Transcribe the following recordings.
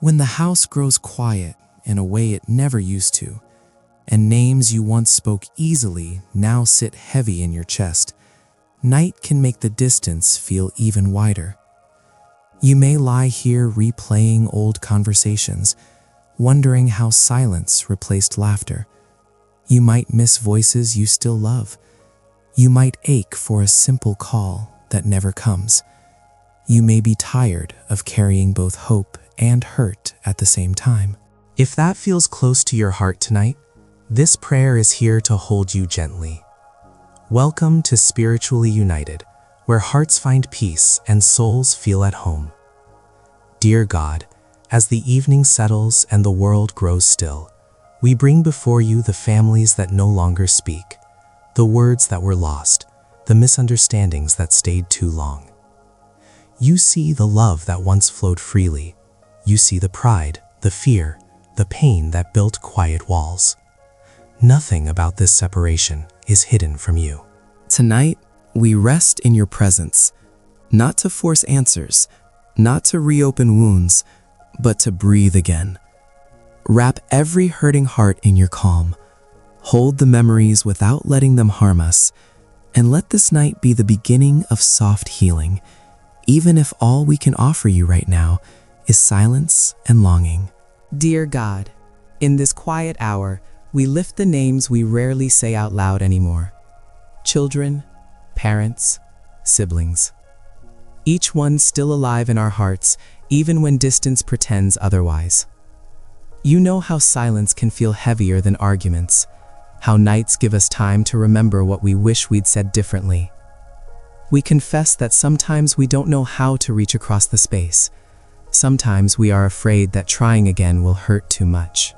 When the house grows quiet in a way it never used to, and names you once spoke easily now sit heavy in your chest, night can make the distance feel even wider. You may lie here replaying old conversations, wondering how silence replaced laughter. You might miss voices you still love. You might ache for a simple call that never comes. You may be tired of carrying both hope and hurt at the same time. If that feels close to your heart tonight, this prayer is here to hold you gently. Welcome to Spiritually United, where hearts find peace and souls feel at home. Dear God, as the evening settles and the world grows still, we bring before you the families that no longer speak, the words that were lost, the misunderstandings that stayed too long. You see the love that once flowed freely. You see the pride, the fear, the pain that built quiet walls. Nothing about this separation is hidden from you. Tonight, we rest in your presence, not to force answers, not to reopen wounds, but to breathe again. Wrap every hurting heart in your calm. Hold the memories without letting them harm us, and let this night be the beginning of soft healing, even if all we can offer you right now is silence and longing. Dear God, in this quiet hour, we lift the names we rarely say out loud anymore. Children, parents, siblings. Each one still alive in our hearts, even when distance pretends otherwise. You know how silence can feel heavier than arguments, how nights give us time to remember what we wish we'd said differently. We confess that sometimes we don't know how to reach across the space. Sometimes we are afraid that trying again will hurt too much.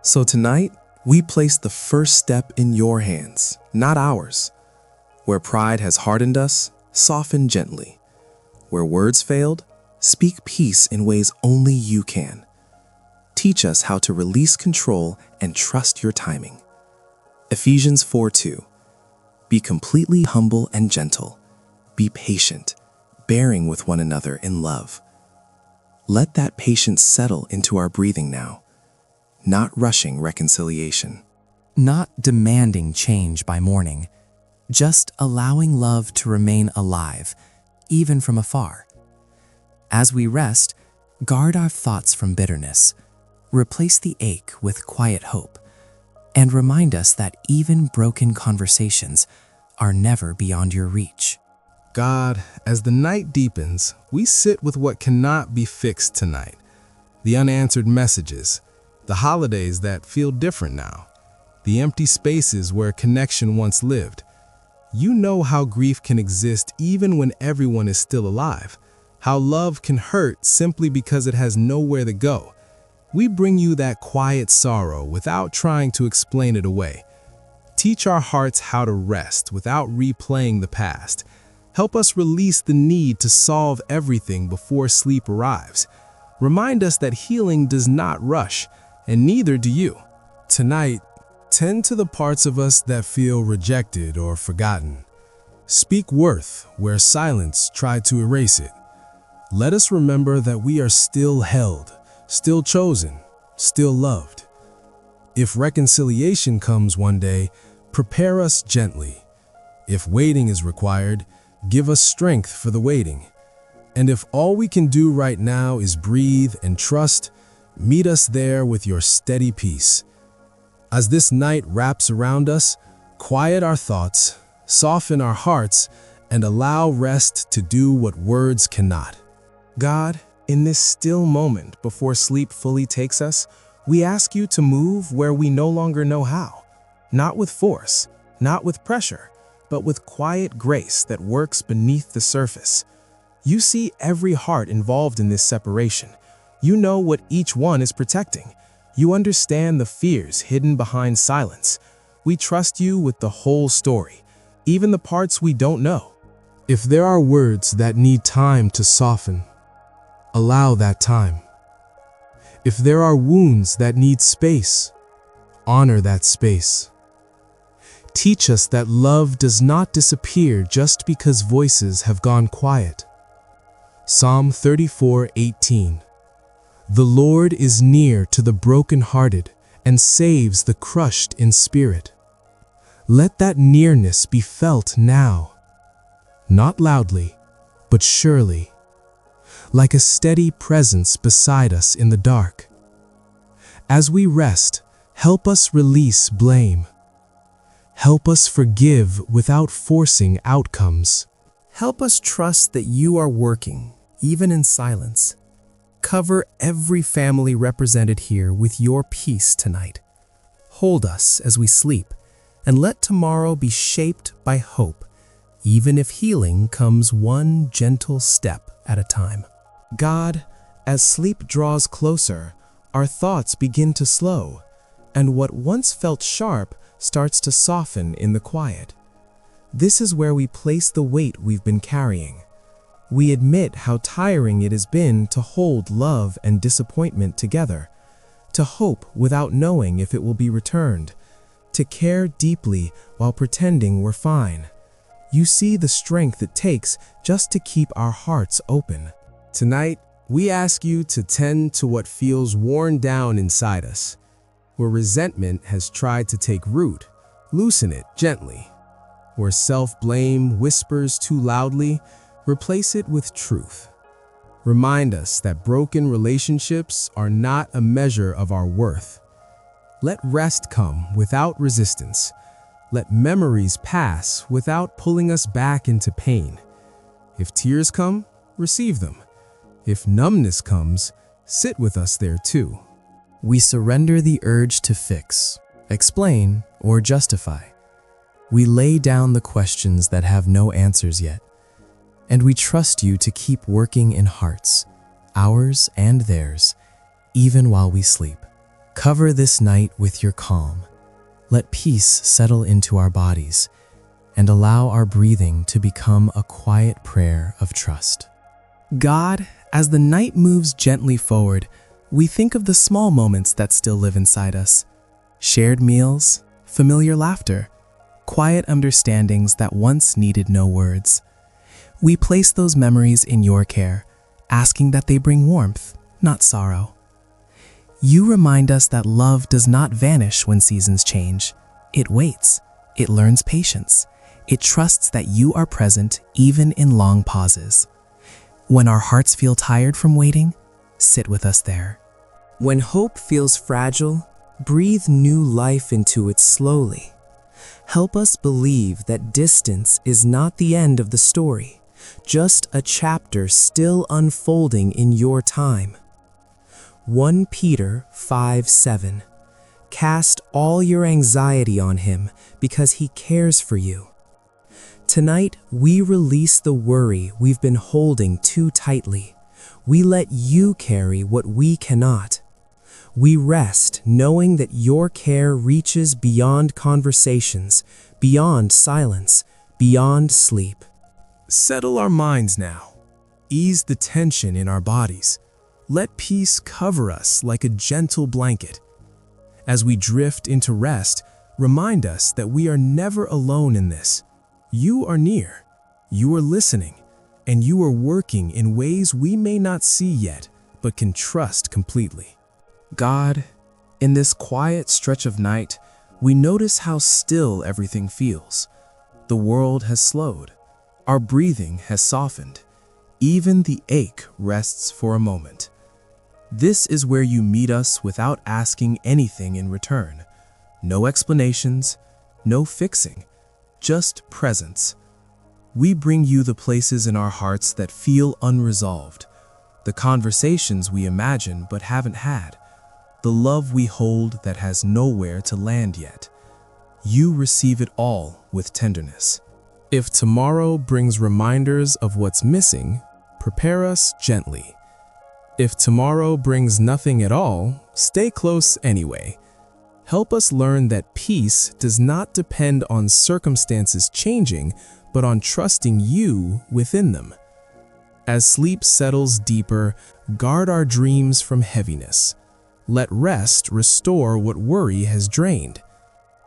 So tonight, we place the first step in your hands, not ours. Where pride has hardened us, soften gently. Where words failed, speak peace in ways only you can. Teach us how to release control and trust your timing. Ephesians 4:2. Be completely humble and gentle. Be patient, bearing with one another in love. Let that patience settle into our breathing now, not rushing reconciliation. Not demanding change by morning, just allowing love to remain alive, even from afar. As we rest, guard our thoughts from bitterness, replace the ache with quiet hope, and remind us that even broken conversations are never beyond your reach. God, as the night deepens, we sit with what cannot be fixed tonight. The unanswered messages, the holidays that feel different now, the empty spaces where connection once lived. You know how grief can exist even when everyone is still alive, how love can hurt simply because it has nowhere to go. We bring you that quiet sorrow without trying to explain it away. Teach our hearts how to rest without replaying the past. Help us release the need to solve everything before sleep arrives. Remind us that healing does not rush, and neither do you. Tonight, tend to the parts of us that feel rejected or forgotten. Speak worth where silence tried to erase it. Let us remember that we are still held, still chosen, still loved. If reconciliation comes one day, prepare us gently. If waiting is required, give us strength for the waiting. And if all we can do right now is breathe and trust, meet us there with your steady peace. As this night wraps around us, quiet our thoughts, soften our hearts, and allow rest to do what words cannot. God, in this still moment before sleep fully takes us, we ask you to move where we no longer know how. Not with force, not with pressure, but with quiet grace that works beneath the surface. You see every heart involved in this separation. You know what each one is protecting. You understand the fears hidden behind silence. We trust you with the whole story, even the parts we don't know. If there are words that need time to soften, allow that time. If there are wounds that need space, honor that space. Teach us that love does not disappear just because voices have gone quiet. Psalm 34:18. The Lord is near to the brokenhearted and saves the crushed in spirit. Let that nearness be felt now, not loudly, but surely, like a steady presence beside us in the dark. As we rest, help us release blame. Help us forgive without forcing outcomes. Help us trust that you are working, even in silence. Cover every family represented here with your peace tonight. Hold us as we sleep, and let tomorrow be shaped by hope, even if healing comes one gentle step at a time. God, as sleep draws closer, our thoughts begin to slow, and what once felt sharp starts to soften in the quiet. This is where we place the weight we've been carrying. We admit how tiring it has been to hold love and disappointment together, to hope without knowing if it will be returned, to care deeply while pretending we're fine. You see the strength it takes just to keep our hearts open. Tonight, we ask you to tend to what feels worn down inside us. Where resentment has tried to take root, loosen it gently. Where self-blame whispers too loudly, replace it with truth. Remind us that broken relationships are not a measure of our worth. Let rest come without resistance. Let memories pass without pulling us back into pain. If tears come, receive them. If numbness comes, sit with us there too. We surrender the urge to fix, explain, or justify. We lay down the questions that have no answers yet, and we trust you to keep working in hearts, ours and theirs, even while we sleep. Cover this night with your calm. Let peace settle into our bodies, and allow our breathing to become a quiet prayer of trust. God, as the night moves gently forward, we think of the small moments that still live inside us. Shared meals, familiar laughter, quiet understandings that once needed no words. We place those memories in your care, asking that they bring warmth, not sorrow. You remind us that love does not vanish when seasons change. It waits. It learns patience. It trusts that you are present even in long pauses. When our hearts feel tired from waiting, sit with us there. When hope feels fragile, breathe new life into it slowly. Help us believe that distance is not the end of the story, just a chapter still unfolding in your time. 1 Peter 5:7. Cast all your anxiety on him because he cares for you. Tonight, we release the worry we've been holding too tightly. We let you carry what we cannot. We rest knowing that your care reaches beyond conversations, beyond silence, beyond sleep. Settle our minds now. Ease the tension in our bodies. Let peace cover us like a gentle blanket. As we drift into rest, remind us that we are never alone in this. You are near, you are listening, and you are working in ways we may not see yet, but can trust completely. God, in this quiet stretch of night, we notice how still everything feels. The world has slowed. Our breathing has softened. Even the ache rests for a moment. This is where you meet us without asking anything in return. No explanations, no fixing, just presence. We bring you the places in our hearts that feel unresolved, the conversations we imagine but haven't had, the love we hold that has nowhere to land yet. You receive it all with tenderness. If tomorrow brings reminders of what's missing, prepare us gently. If tomorrow brings nothing at all, stay close anyway. Help us learn that peace does not depend on circumstances changing, but on trusting you within them. As sleep settles deeper, guard our dreams from heaviness. Let rest restore what worry has drained.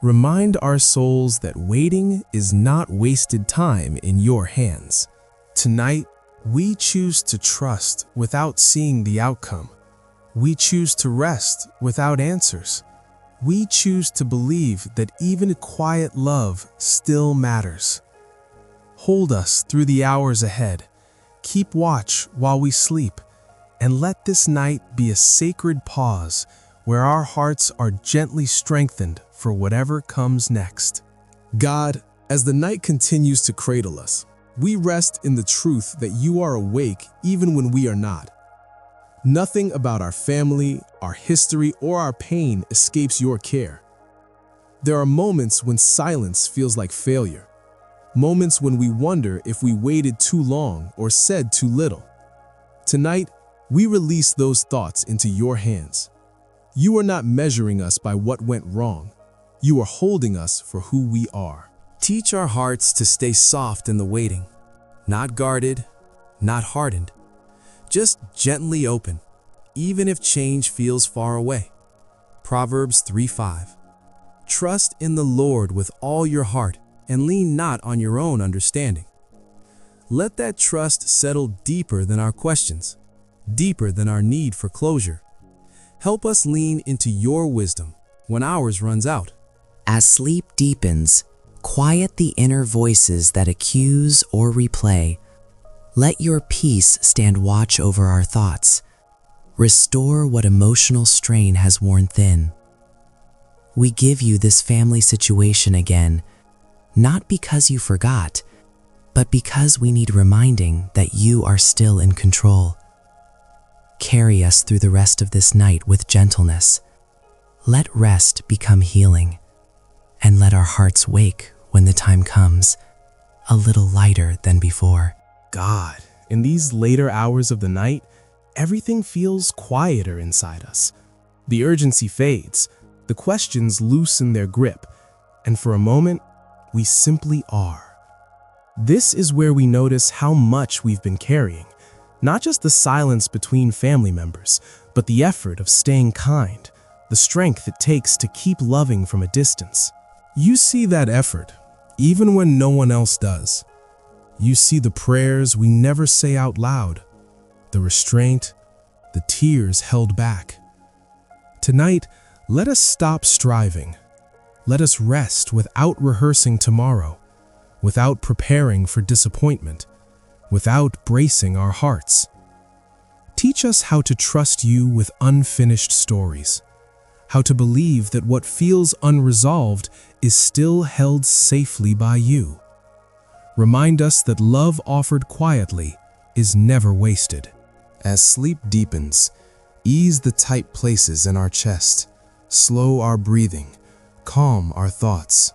Remind our souls that waiting is not wasted time in your hands. Tonight, we choose to trust without seeing the outcome. We choose to rest without answers. We choose to believe that even quiet love still matters. Hold us through the hours ahead. Keep watch while we sleep, and let this night be a sacred pause where our hearts are gently strengthened for whatever comes next. God, as the night continues to cradle us, we rest in the truth that you are awake even when we are not. Nothing about our family, our history, or our pain escapes your care. There are moments when silence feels like failure. Moments when we wonder if we waited too long or said too little. Tonight, we release those thoughts into your hands. You are not measuring us by what went wrong. You are holding us for who we are. Teach our hearts to stay soft in the waiting, not guarded, not hardened, just gently open, even if change feels far away. Proverbs 3:5. Trust in the Lord with all your heart and lean not on your own understanding. Let that trust settle deeper than our questions, deeper than our need for closure. Help us lean into your wisdom when ours runs out. As sleep deepens, quiet the inner voices that accuse or replay. Let your peace stand watch over our thoughts. Restore what emotional strain has worn thin. We give you this family situation again, not because you forgot, but because we need reminding that you are still in control. Carry us through the rest of this night with gentleness. Let rest become healing, and let our hearts wake when the time comes, a little lighter than before. God, in these later hours of the night, everything feels quieter inside us. The urgency fades, the questions loosen their grip, and for a moment, we simply are. This is where we notice how much we've been carrying, not just the silence between family members, but the effort of staying kind, the strength it takes to keep loving from a distance. You see that effort, even when no one else does. You see the prayers we never say out loud, the restraint, the tears held back. Tonight, let us stop striving. Let us rest without rehearsing tomorrow, without preparing for disappointment, without bracing our hearts. Teach us how to trust you with unfinished stories, how to believe that what feels unresolved is still held safely by you. Remind us that love offered quietly is never wasted. As sleep deepens, ease the tight places in our chest, slow our breathing, calm our thoughts.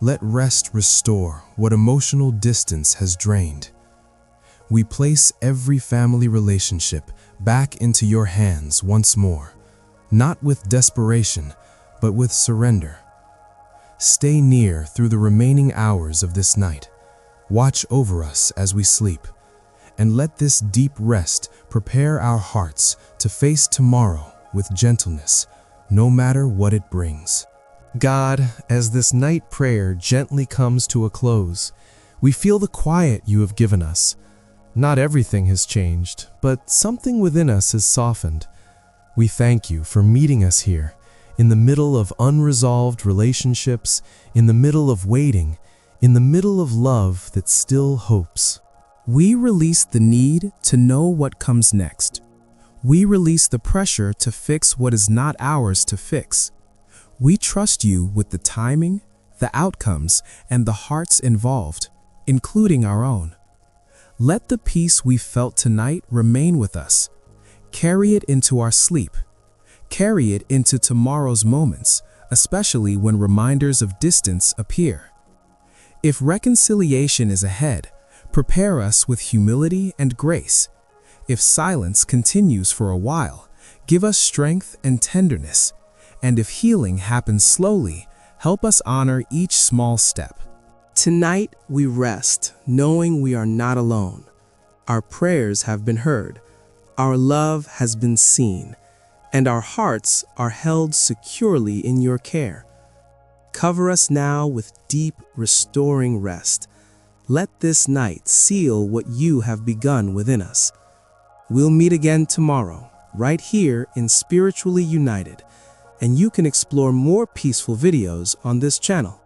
Let rest restore what emotional distance has drained. We place every family relationship back into your hands once more, not with desperation, but with surrender. Stay near through the remaining hours of this night. Watch over us as we sleep, and let this deep rest prepare our hearts to face tomorrow with gentleness, no matter what it brings. God, as this night prayer gently comes to a close, we feel the quiet you have given us. Not everything has changed, but something within us has softened. We thank you for meeting us here, in the middle of unresolved relationships, in the middle of waiting, in the middle of love that still hopes. We release the need to know what comes next. We release the pressure to fix what is not ours to fix. We trust you with the timing, the outcomes, and the hearts involved, including our own. Let the peace we felt tonight remain with us. Carry it into our sleep. Carry it into tomorrow's moments, especially when reminders of distance appear. If reconciliation is ahead, prepare us with humility and grace. If silence continues for a while, give us strength and tenderness. And if healing happens slowly, help us honor each small step. Tonight we rest, knowing we are not alone. Our prayers have been heard, our love has been seen, and our hearts are held securely in your care. Cover us now with deep, restoring rest. Let this night seal what you have begun within us. We'll meet again tomorrow, right here in Spiritually United, and you can explore more peaceful videos on this channel.